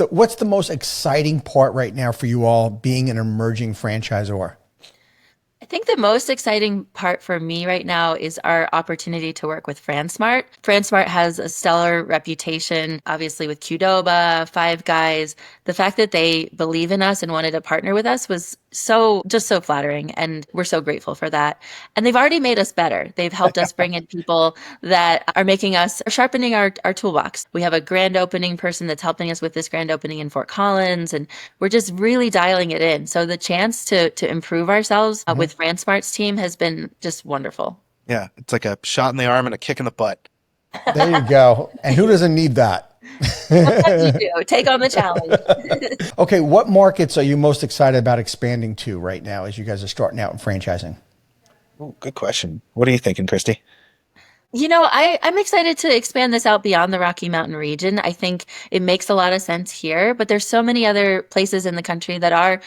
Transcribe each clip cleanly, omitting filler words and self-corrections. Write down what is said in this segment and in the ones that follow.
What's the most exciting part right now for you all being an emerging franchisor? I think the most exciting part for me right now is our opportunity to work with FranSmart. FranSmart has a stellar reputation, obviously with Qdoba, Five Guys. The fact that they believe in us and wanted to partner with us was just so flattering, and we're so grateful for that. And they've already made us better. They've helped us bring in people that are making us sharpening our toolbox. We have a grand opening person that's helping us with this grand opening in Fort Collins, and we're just really dialing it in. So the chance to improve ourselves with FranSmart's team has been just wonderful. Yeah, it's like a shot in the arm and a kick in the butt. There you go. And who doesn't need that? You do. Take on the challenge. Okay, what markets are you most excited about expanding to right now as you guys are starting out in franchising? Ooh, good question. What are you thinking, Kristy? I'm excited to expand this out beyond the Rocky Mountain region. I think it makes a lot of sense here, but there's so many other places in the country that are,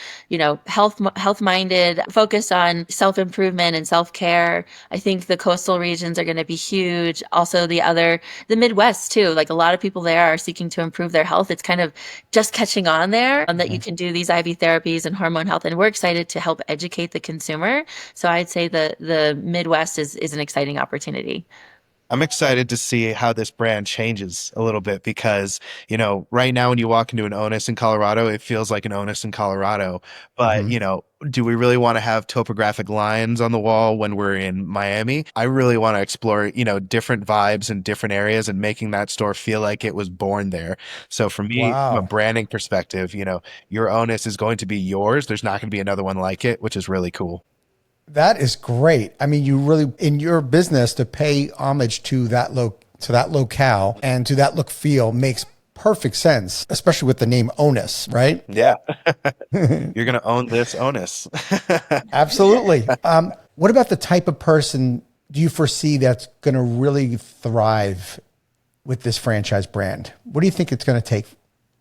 health minded, focused on self improvement and self care. I think the coastal regions are going to be huge. Also, the Midwest too. Like a lot of people there are seeking to improve their health. It's kind of just catching on there that you can do these IV therapies and hormone health, and we're excited to help educate the consumer. So I'd say the Midwest is an exciting opportunity. I'm excited to see how this brand changes a little bit because, right now when you walk into an Onus in Colorado, it feels like an Onus in Colorado. But, do we really want to have topographic lines on the wall when we're in Miami? I really want to explore, different vibes in different areas and making that store feel like it was born there. So for me, from a Wow. branding perspective, your Onus is going to be yours. There's not going to be another one like it, which is really cool. That is great. I mean, you really in your business to pay homage to to that locale and to that look feel makes perfect sense, especially with the name Onus, right? Yeah. You're going to own this Onus. Absolutely. What about the type of person do you foresee that's going to really thrive with this franchise brand? What do you think it's going to take?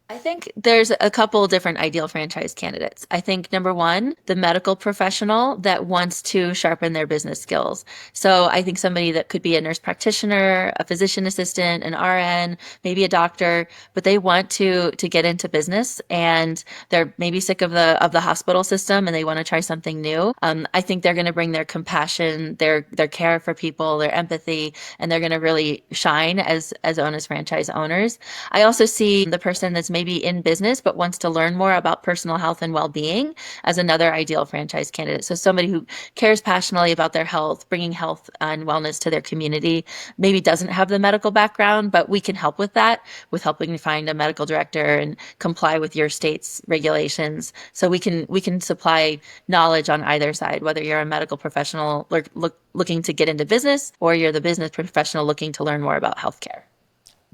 I think there's a couple different ideal franchise candidates. I think number one, the medical professional that wants to sharpen their business skills. So I think somebody that could be a nurse practitioner, a physician assistant, an RN, maybe a doctor, but they want to get into business and they're maybe sick of the hospital system and they want to try something new. I think they're going to bring their compassion, their care for people, their empathy, and they're going to really shine as Onus franchise owners. I also see the person that's maybe in business but wants to learn more about personal health and well-being as another ideal franchise candidate. So somebody who cares passionately about their health, bringing health and wellness to their community, maybe doesn't have the medical background, but we can help with that, with helping to find a medical director and comply with your state's regulations. So we can supply knowledge on either side, whether you're a medical professional looking to get into business or you're the business professional looking to learn more about healthcare.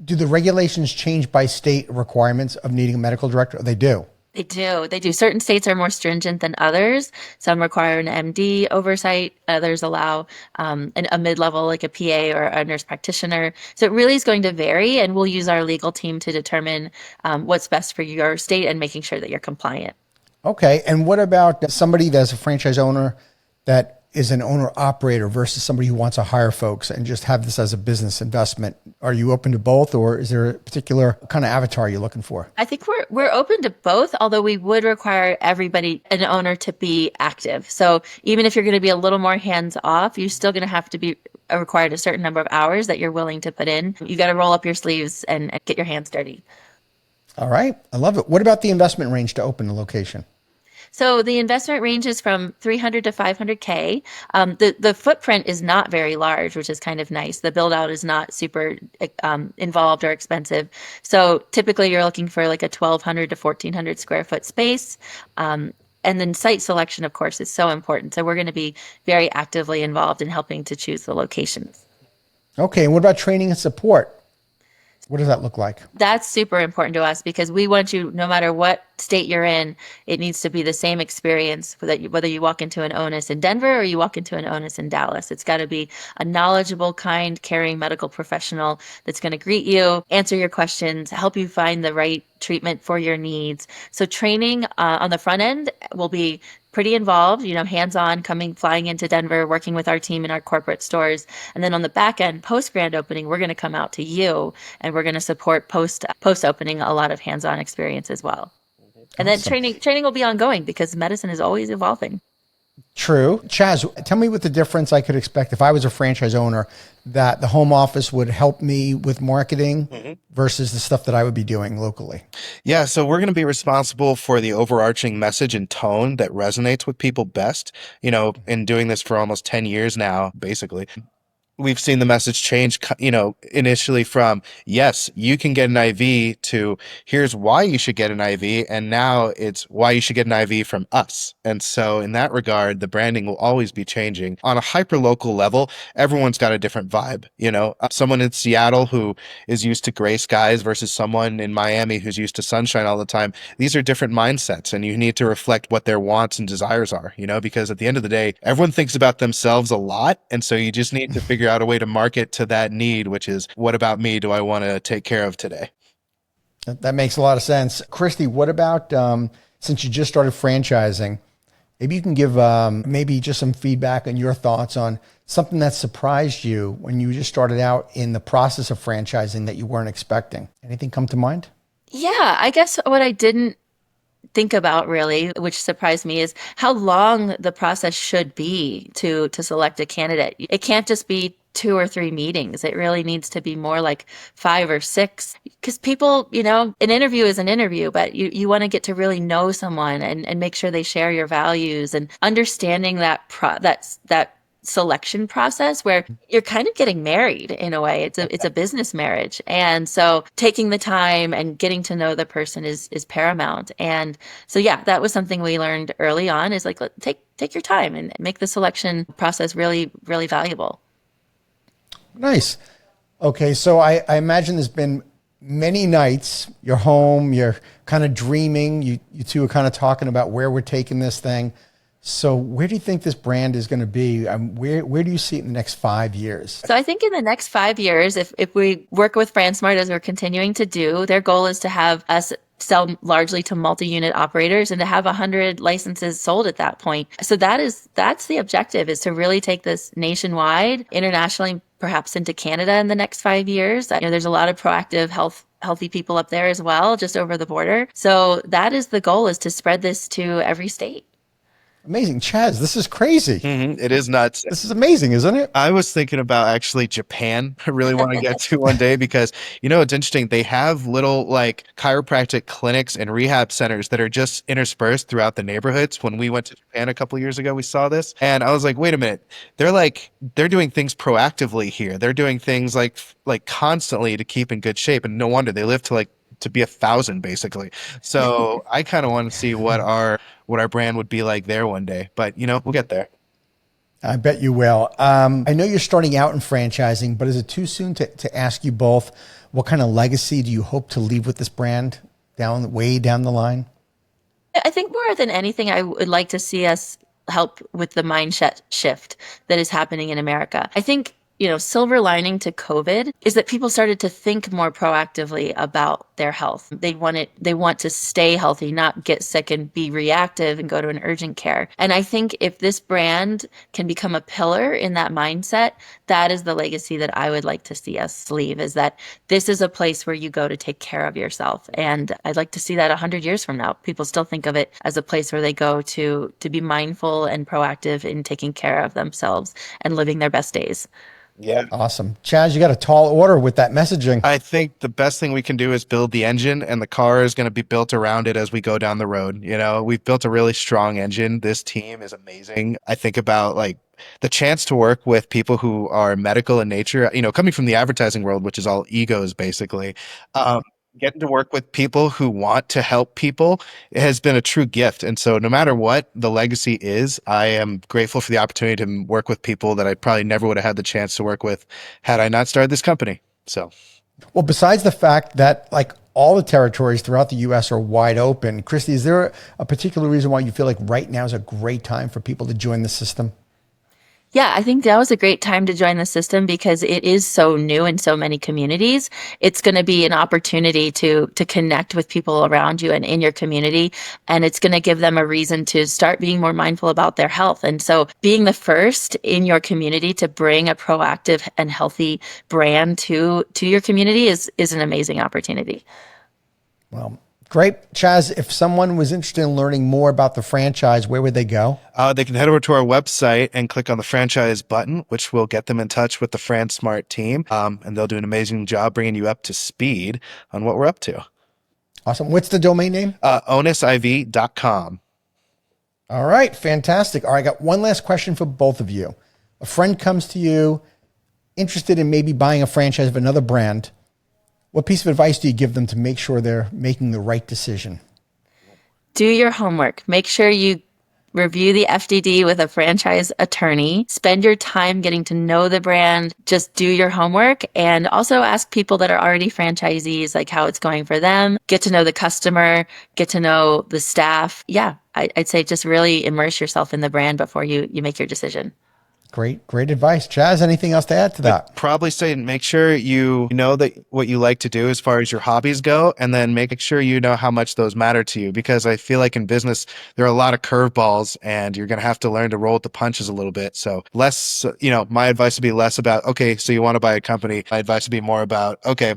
Do the regulations change by state requirements of needing a medical director? They do. They do. They do. Certain states are more stringent than others. Some require an MD oversight. Others allow a mid-level, like a PA or a nurse practitioner. So it really is going to vary, and we'll use our legal team to determine what's best for your state and making sure that you're compliant. Okay. And what about somebody that's a franchise owner that is an owner operator versus somebody who wants to hire folks and just have this as a business investment? Are you open to both, or is there a particular kind of avatar you're looking for? I think we're open to both, although we would require everybody, an owner, to be active. So even if you're going to be a little more hands off, you're still going to have to be required a certain number of hours that you're willing to put in. You got to roll up your sleeves and get your hands dirty. All right. I love it. What about the investment range to open the location? So the investment ranges from 300 to 500K. The footprint is not very large, which is kind of nice. The build out is not super involved or expensive. So typically you're looking for like a 1,200 to 1,400 square foot space. And then site selection, of course, is so important. So we're going to be very actively involved in helping to choose the locations. Okay. And what about training and support? What does that look like? That's super important to us because we want you, no matter what state you're in, it needs to be the same experience whether you walk into an Onus in Denver or you walk into an Onus in Dallas. It's got to be a knowledgeable, kind, caring medical professional that's going to greet you, answer your questions, help you find the right treatment for your needs. So training on the front end will be pretty involved, hands-on, flying into Denver, working with our team in our corporate stores. And then on the back end, post grand opening, we're going to come out to you and we're going to support post opening a lot of hands-on experience as well. And then Awesome. training will be ongoing because medicine is always evolving. True. Chaz, tell me what the difference I could expect if I was a franchise owner, that the home office would help me with marketing versus the stuff that I would be doing locally. Yeah, so we're going to be responsible for the overarching message and tone that resonates with people best. In doing this for almost 10 years now, basically. We've seen the message change, initially from, yes, you can get an IV to here's why you should get an IV. And now it's why you should get an IV from us. And so in that regard, the branding will always be changing. On a hyper local level, everyone's got a different vibe. Someone in Seattle who is used to gray skies versus someone in Miami who's used to sunshine all the time. These are different mindsets, and you need to reflect what their wants and desires are, because at the end of the day, everyone thinks about themselves a lot. And so you just need to figure out a way to market to that need, which is, what about me do I want to take care of today? That makes a lot of sense. Kristy, what about, since you just started franchising, maybe you can give maybe just some feedback on your thoughts on something that surprised you when you just started out in the process of franchising that you weren't expecting. Anything come to mind? Yeah, I guess what I didn't think about really, which surprised me, is how long the process should be to select a candidate. It can't just be 2 or 3 meetings. It really needs to be more like 5 or 6, because people, an interview is an interview, but you want to get to really know someone and make sure they share your values, and understanding that selection process where you're kind of getting married in a way. It's a business marriage. And so taking the time and getting to know the person is paramount. And so, yeah, that was something we learned early on, is like, take your time and make the selection process really, really valuable. Nice. Okay. So I imagine there's been many nights, you're home, you're kind of dreaming. You two are kind of talking about where we're taking this thing. So where do you think this brand is going to be? Where do you see it in the next 5 years? So I think in the next 5 years, if we work with FranSmart as we're continuing to do, their goal is to have us sell largely to multi-unit operators and to have 100 licenses sold at that point. So that's the objective, is to really take this nationwide, internationally, perhaps into Canada in the next 5 years. There's a lot of proactive healthy people up there as well, just over the border. So that is the goal, is to spread this to every state. Amazing. Chaz, this is crazy. It is nuts. This is amazing, isn't it? I was thinking about actually Japan. I really want to get to one day, because, it's interesting. They have little like chiropractic clinics and rehab centers that are just interspersed throughout the neighborhoods. When we went to Japan a couple of years ago, we saw this, and I was like, wait a minute. They're doing things proactively here. They're doing things like constantly to keep in good shape. And no wonder they live to be 1,000 basically. So I kind of want to see what our brand would be like there one day, but we'll get there. I bet you will. I know you're starting out in franchising, but is it too soon to ask you both, what kind of legacy do you hope to leave with this brand way down the line? I think more than anything, I would like to see us help with the mindset shift that is happening in America. I think, silver lining to COVID is that people started to think more proactively about their health. They want to stay healthy, not get sick and be reactive and go to an urgent care. And I think if this brand can become a pillar in that mindset, that is the legacy that I would like to see us leave, is that this is a place where you go to take care of yourself. And I'd like to see that 100 years from now, people still think of it as a place where they go to be mindful and proactive in taking care of themselves and living their best days. Yeah. Awesome. Chaz, you got a tall order with that messaging. I think the best thing we can do is build the engine, and the car is going to be built around it as we go down the road. We've built a really strong engine. This team is amazing. I think about the chance to work with people who are medical in nature, coming from the advertising world, which is all egos basically. Getting to work with people who want to help people has been a true gift. And so no matter what the legacy is, I am grateful for the opportunity to work with people that I probably never would have had the chance to work with had I not started this company. So, well, besides the fact that all the territories throughout the U.S. are wide open, Kristy, is there a particular reason why you feel like right now is a great time for people to join the system? Yeah, I think that was a great time to join the system because it is so new in so many communities. It's going to be an opportunity to connect with people around you and in your community, and it's going to give them a reason to start being more mindful about their health. And so being the first in your community to bring a proactive and healthy brand to your community is an amazing opportunity. Well, great. Chaz, if someone was interested in learning more about the franchise, where would they go? They can head over to our website and click on the franchise button, which will get them in touch with the FranSmart team. And they'll do an amazing job bringing you up to speed on what we're up to. Awesome. What's the domain name? OnusIV.com. All right. Fantastic. All right. I got one last question for both of you. A friend comes to you interested in maybe buying a franchise of another brand. What piece of advice do you give them to make sure they're making the right decision? Do your homework. Make sure you review the FDD with a franchise attorney. Spend your time getting to know the brand. Just do your homework, and also ask people that are already franchisees, like how it's going for them. Get to know the customer, get to know the staff. Yeah, I'd say just really immerse yourself in the brand before you make your decision. Great advice. Chaz, anything else to add to that? I'd probably say make sure you know that what you like to do as far as your hobbies go, and then make sure you know how much those matter to you, because I feel like in business, there are a lot of curveballs and you're going to have to learn to roll with the punches a little bit. So less, my advice would be less about, okay, so you want to buy a company. My advice would be more about, okay,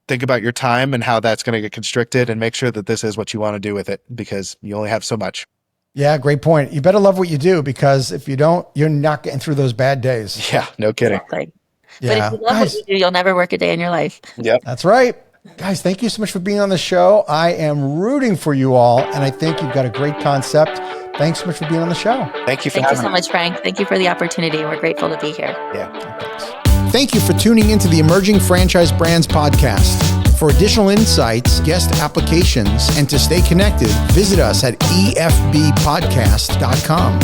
think about your time and how that's going to get constricted, and make sure that this is what you want to do with it, because you only have so much. Yeah, great point. You better love what you do, because if you don't, you're not getting through those bad days. Yeah, no kidding. Exactly. Yeah. But if you love what you do, you'll never work a day in your life. Yep. That's right. Guys, thank you so much for being on the show. I am rooting for you all, and I think you've got a great concept. Thanks so much for being on the show. Thank you for Thank you having so me. much, Frank. Thank you for the opportunity. We're grateful to be here. Yeah. Thanks. Thank you for tuning into the Emerging Franchise Brands podcast. For additional insights, guest applications, and to stay connected, visit us at efbpodcast.com.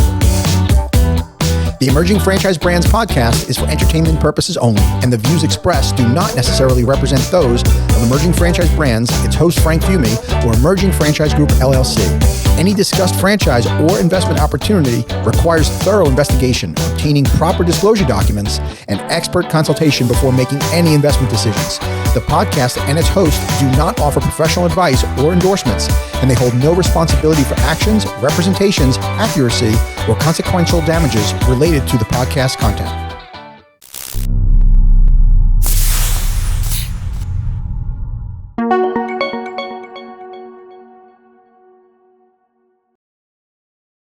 The Emerging Franchise Brands podcast is for entertainment purposes only, and the views expressed do not necessarily represent those of Emerging Franchise Brands, its host Frank Fumey, or Emerging Franchise Group LLC. Any discussed franchise or investment opportunity requires thorough investigation, obtaining proper disclosure documents, and expert consultation before making any investment decisions. The podcast and its host do not offer professional advice or endorsements, and they hold no responsibility for actions, representations, accuracy, or consequential damages related to the podcast content.